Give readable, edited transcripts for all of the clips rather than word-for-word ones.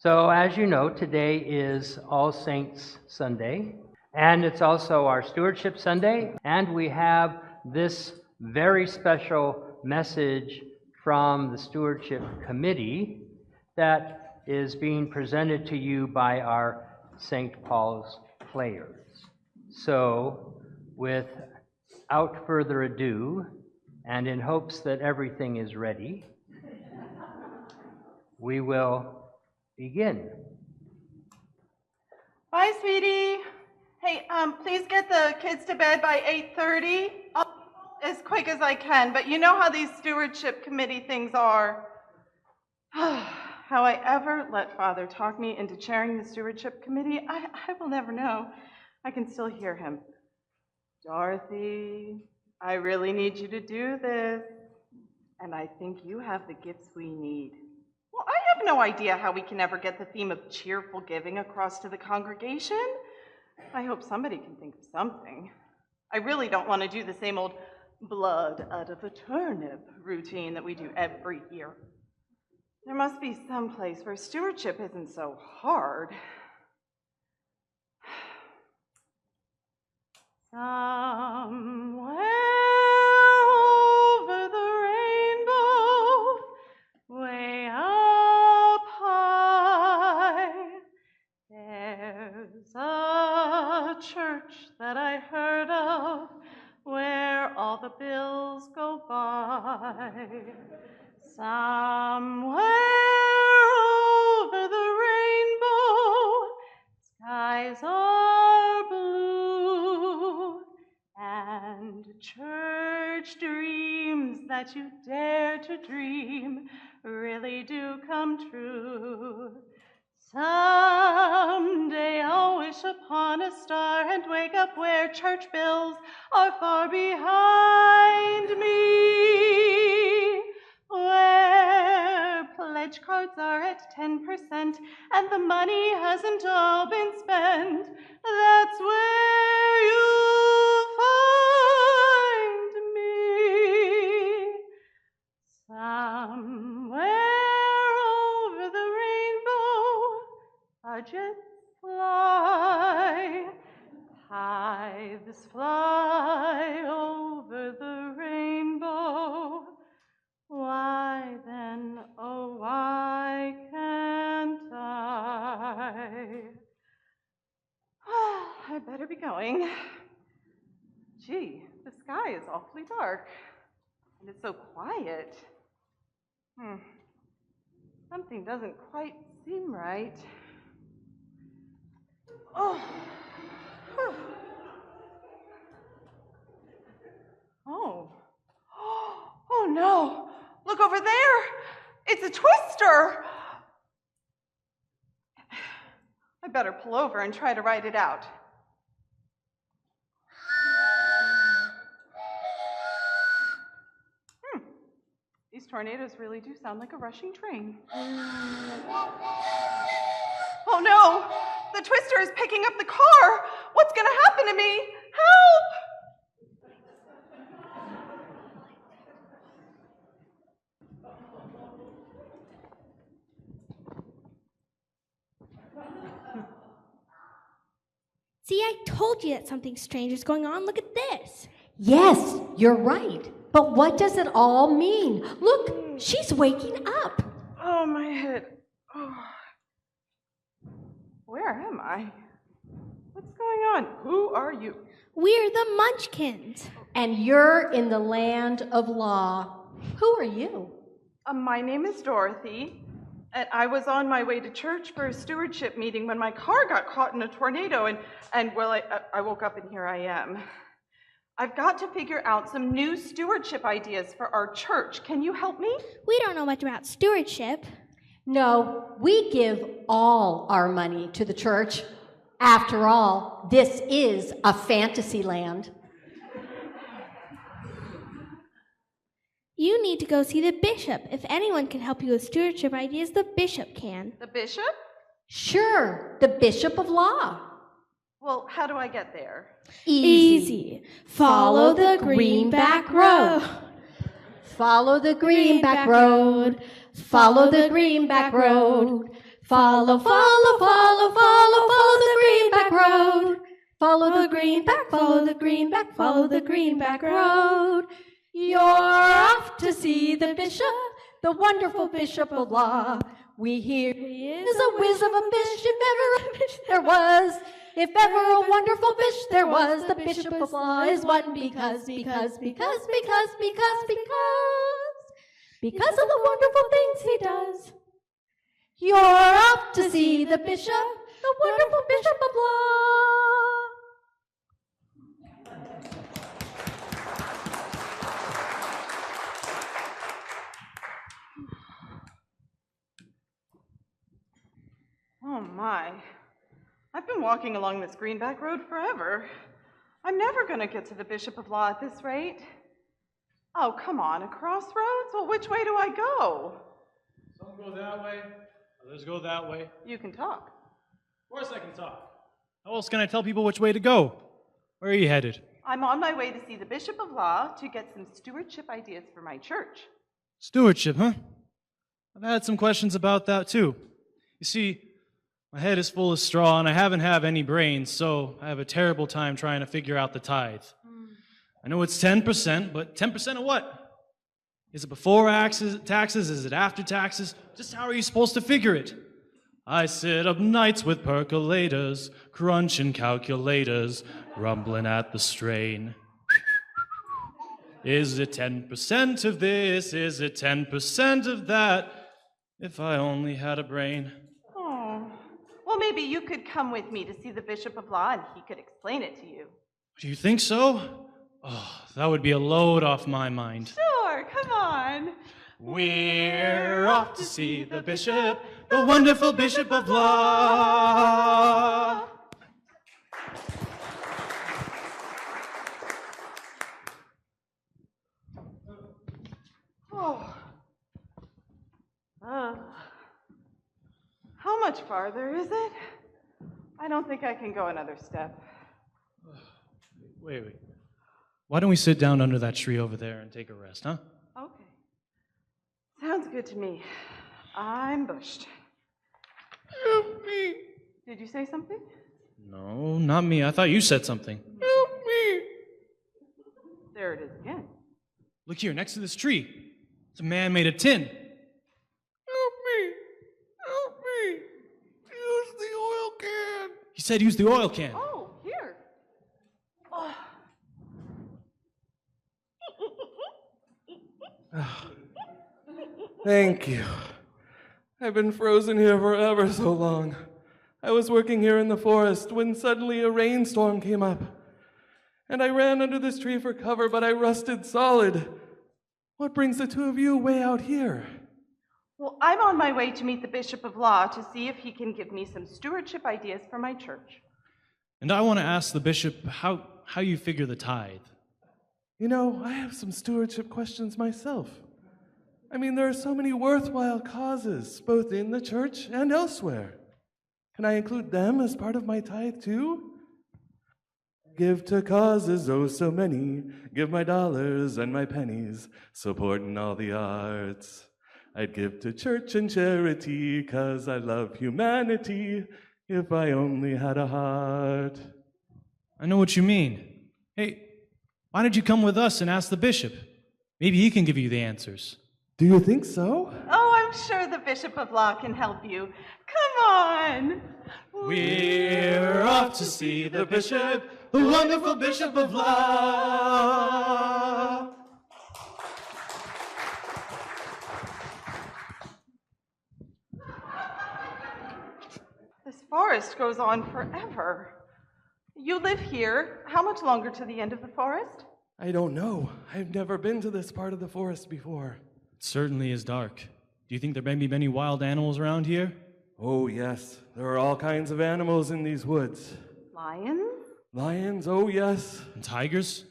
So as you know, today is All Saints Sunday, and it's also our Stewardship Sunday, and we have this very special message from the Stewardship Committee that is being presented to you by our St. Paul's players. So, without further ado, and in hopes that everything is ready, we will begin. Bye, sweetie. Hey, please get the kids to bed by 8:30. I'll be home as quick as I can, but you know how these stewardship committee things are. How I ever let Father talk me into chairing the stewardship committee, I will never know. I can still hear him. Dorothy, I really need you to do this, and I think you have the gifts we need. Well, I have no idea how we can ever get the theme of cheerful giving across to the congregation. I hope somebody can think of something. I really don't want to do the same old blood out of a turnip routine that we do every year. There must be some place where stewardship isn't so hard. Somewhere over the rainbow, way up high, there's a church that I heard of where all the bills go by. Somewhere over the rainbow, skies are blue, and church dreams that you dare to dream really do come true. Someday I'll wish upon a star and wake up where church bills are far behind me, where pledge cards are at 10% and the money hasn't all been spent. That's where you'll find me. Somewhere over the rainbow, jets fly, tithes fly over the rainbow. Why then, oh, why can't I? Oh, I better be going. Gee, the sky is awfully dark, and it's so quiet. Something doesn't quite seem right. Oh. Oh no! Look over there! It's a twister! I better pull over and try to ride it out. These tornadoes really do sound like a rushing train. Oh no! The twister is picking up the car! What's gonna happen to me? Help! See, I told you that something strange is going on. Look at this. Yes, you're right. But what does it all mean? Look, she's waking up. Oh, my head. Oh. Where am I? What's going on? Who are you? We're the Munchkins. And you're in the land of law. Who are you? My name is Dorothy, and I was on my way to church for a stewardship meeting when my car got caught in a tornado, and I woke up and here I am. I've got to figure out some new stewardship ideas for our church. Can you help me? We don't know much about stewardship. No, we give all our money to the church. After all, this is a fantasy land. You need to go see the bishop. If anyone can help you with stewardship ideas, the bishop can. The bishop? Sure, the bishop of law. Well, how do I get there? Easy. Follow the greenback road. Follow the greenback road. Follow the greenback road. Follow, follow, follow, follow, follow the greenback road. Follow the greenback, follow the greenback, follow the greenback road. You're off to see the bishop, the wonderful Bishop of Law. We hear he is a whiz of a bish, if ever a bish there was. If ever a wonderful bish there was, the Bishop of Law is one because of the wonderful things he does. You're off to see the bishop, the wonderful Bishop of Law. Oh my. I've been walking along this greenback road forever. I'm never going to get to the Bishop of Law at this rate. Oh, come on, a crossroads? Well, which way do I go? Some go that way, others go that way. You can talk. Of course I can talk. How else can I tell people which way to go? Where are you headed? I'm on my way to see the Bishop of Law to get some stewardship ideas for my church. Stewardship, huh? I've had some questions about that too. You see, my head is full of straw and I haven't had any brains, so I have a terrible time trying to figure out the tithe. I know it's 10%, but 10% of what? Is it before taxes? Is it after taxes? Just how are you supposed to figure it? I sit up nights with percolators, crunching calculators, grumbling at the strain. Is it 10% of this? Is it 10% of that? If I only had a brain. Oh, well, maybe you could come with me to see the Bishop of Law and he could explain it to you. Do you think so? Oh, that would be a load off my mind. Sure, come on. We're off to see the bishop, the wonderful Bishop of Law. Oh. How much farther is it? I don't think I can go another step. Wait. Why don't we sit down under that tree over there and take a rest, huh? Okay. Sounds good to me. I'm bushed. Help me. Did you say something? No, not me. I thought you said something. Help me. There it is again. Look here, next to this tree. It's a man made of tin. Help me. Help me. Use the oil can. He said use the oil can. Oh, here. Oh. Thank you. I've been frozen here for ever so long. I was working here in the forest when suddenly a rainstorm came up. And I ran under this tree for cover, but I rusted solid. What brings the two of you way out here? Well, I'm on my way to meet the Bishop of Law to see if he can give me some stewardship ideas for my church. And I want to ask the bishop how you figure the tithe. You know, I have some stewardship questions myself. I mean, there are so many worthwhile causes, both in the church and elsewhere. Can I include them as part of my tithe too? Give to causes, oh so many, give my dollars and my pennies, supporting all the arts. I'd give to church and charity, 'cause I love humanity, if I only had a heart. I know what you mean. Hey, why don't you come with us and ask the bishop? Maybe he can give you the answers. Do you think so? Oh, I'm sure the Bishop of Law can help you. Come on. We're off to see the bishop, the wonderful Bishop of Law. This forest goes on forever. You live here. How much longer to the end of the forest? I don't know. I've never been to this part of the forest before. It certainly is dark. Do you think there may be many wild animals around here? Oh, yes. There are all kinds of animals in these woods. Lions? Lions, oh, yes. And tigers?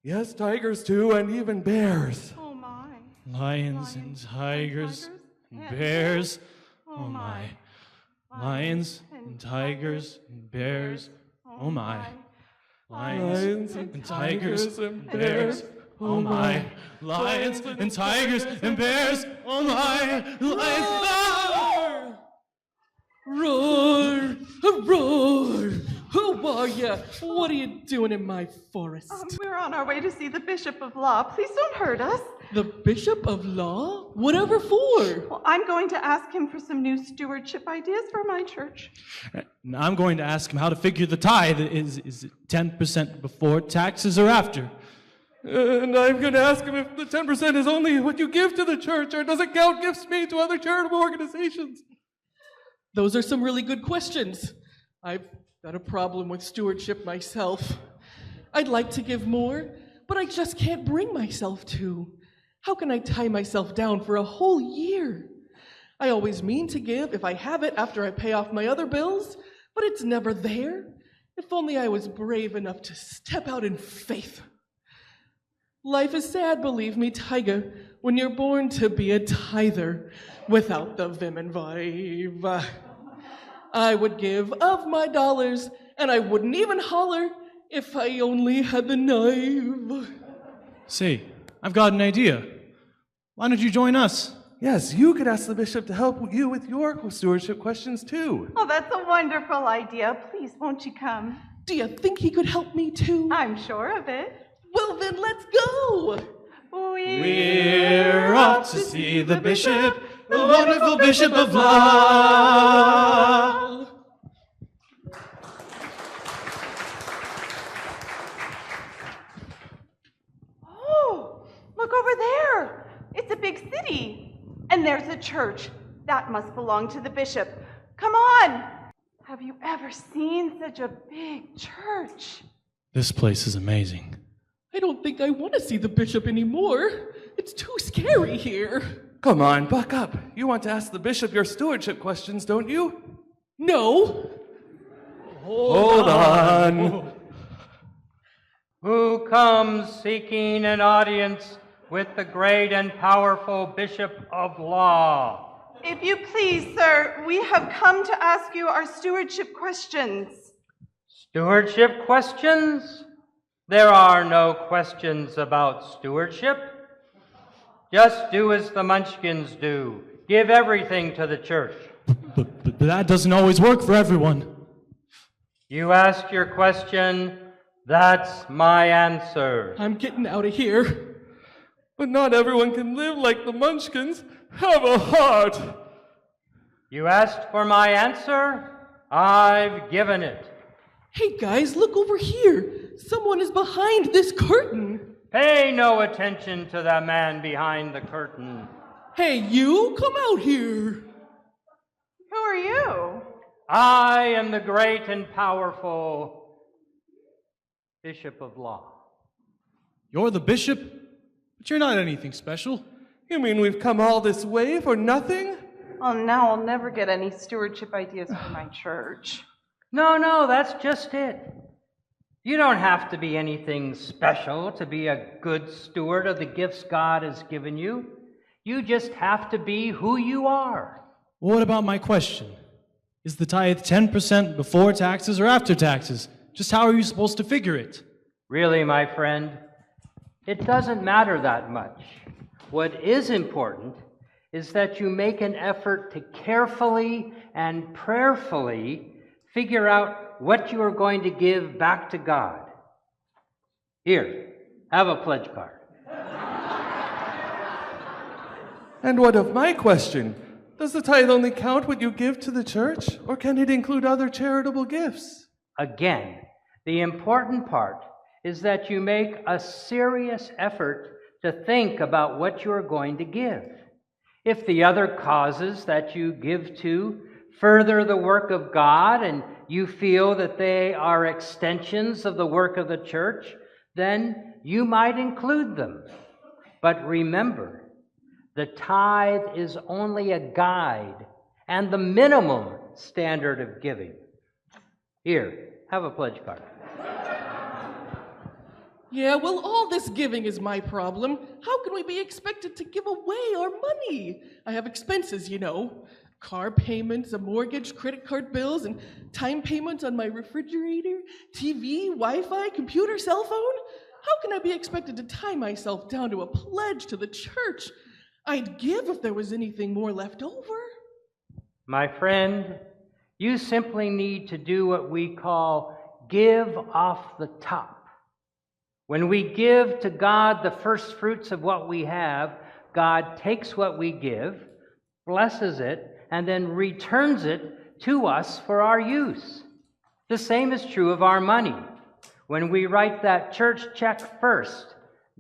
Yes, tigers too, and even bears. Oh, my. Lions and tigers and bears. Oh my. Lions and tigers and bears. Oh my. Lions and tigers and bears. Oh my. Lions and tigers and bears. Oh my. Lions. Roar! Roar! Who are ya? What are you doing in my forest? We're on our way to see the Bishop of Law. Please don't hurt us. The Bishop of Law? Whatever for? Well, I'm going to ask him for some new stewardship ideas for my church. I'm going to ask him how to figure the tithe. Is it 10% before taxes or after? And I'm going to ask him if the 10% is only what you give to the church, or does it count gifts made to other charitable organizations? Those are some really good questions. I've got a problem with stewardship myself. I'd like to give more, but I just can't bring myself to. How can I tie myself down for a whole year? I always mean to give if I have it after I pay off my other bills, but it's never there. If only I was brave enough to step out in faith. Life is sad, believe me, Tiger, when you're born to be a tither without the vim and vibe. I would give of my dollars, and I wouldn't even holler if I only had the knife. Say, I've got an idea. Why don't you join us? Yes, you could ask the bishop to help you with your stewardship questions too. Oh, that's a wonderful idea. Please, won't you come? Do you think he could help me too? I'm sure of it. Well, then let's go! We're off to see the bishop, the wonderful Bishop of Law. Oh, look over there. It's a big city. And there's a church. That must belong to the bishop. Come on. Have you ever seen such a big church? This place is amazing. I don't think I want to see the bishop anymore. It's too scary here. Come on, buck up. You want to ask the bishop your stewardship questions, don't you? No. Hold on. Who comes seeking an audience with the great and powerful Bishop of Law? If you please, sir, we have come to ask you our stewardship questions. Stewardship questions? There are no questions about stewardship. Just do as the Munchkins do. Give everything to the church. But that doesn't always work for everyone. You asked your question, that's my answer. I'm getting out of here. But not everyone can live like the Munchkins. Have a heart. You asked for my answer, I've given it. Hey guys, look over here. Someone is behind this curtain. Pay no attention to the man behind the curtain. Hey, you, come out here. Who are you? I am the great and powerful Bishop of Law. You're the bishop, but you're not anything special. You mean we've come all this way for nothing? Well, now I'll never get any stewardship ideas for my church. No, that's just it. You don't have to be anything special to be a good steward of the gifts God has given you. You just have to be who you are. Well, what about my question? Is the tithe 10% before taxes or after taxes? Just how are you supposed to figure it? Really, my friend, it doesn't matter that much. What is important is that you make an effort to carefully and prayerfully figure out what you are going to give back to God. Here, have a pledge card. And what of my question? Does the tithe only count what you give to the church, or can it include other charitable gifts? Again, the important part is that you make a serious effort to think about what you are going to give. If the other causes that you give to further the work of God and you feel that they are extensions of the work of the church, then you might include them. But remember, the tithe is only a guide and the minimum standard of giving. Here, have a pledge card. Yeah, well, all this giving is my problem. How can we be expected to give away our money? I have expenses, you know. Car payments, a mortgage, credit card bills, and time payments on my refrigerator, TV, Wi-Fi, computer, cell phone. How can I be expected to tie myself down to a pledge to the church? I'd give if there was anything more left over. My friend, You simply need to do what we call give off the top. When we give to God the first fruits of what we have, God takes what we give, blesses it, and then returns it to us for our use. The same is true of our money. When we write that church check first,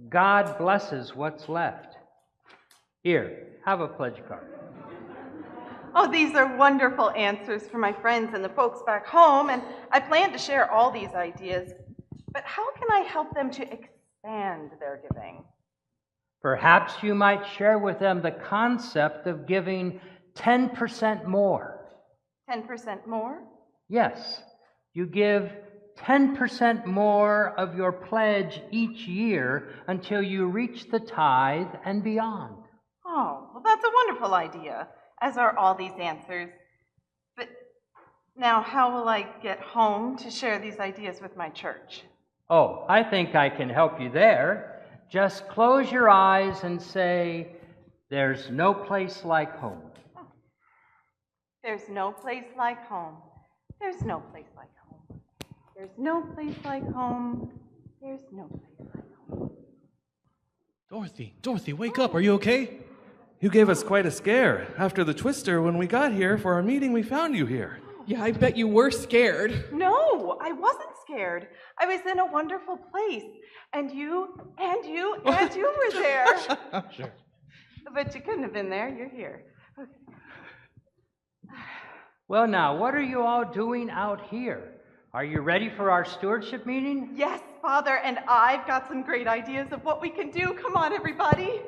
God blesses what's left. Here, have a pledge card. Oh, these are wonderful answers for my friends and the folks back home, and I plan to share all these ideas. But how can I help them to expand their giving? Perhaps you might share with them the concept of giving 10% more. 10% more? Yes, you give 10% more of your pledge each year until you reach the tithe and beyond. Oh, well, that's a wonderful idea, as are all these answers. But now, how will I get home to share these ideas with my church? Oh, I think I can help you there. Just close your eyes and say, "There's no place like home." There's no place like home. There's no place like home. There's no place like home. There's no place like home. Dorothy, wake up. Are you okay? You gave us quite a scare. After the twister, when we got here for our meeting, we found you here. Yeah, I bet you were scared. No, I wasn't scared. I was in a wonderful place. And you were there. Sure. But you couldn't have been there. You're here. Okay. Well, now, what are you all doing out here? Are you ready for our stewardship meeting? Yes, Father, and I've got some great ideas of what we can do. Come on, everybody.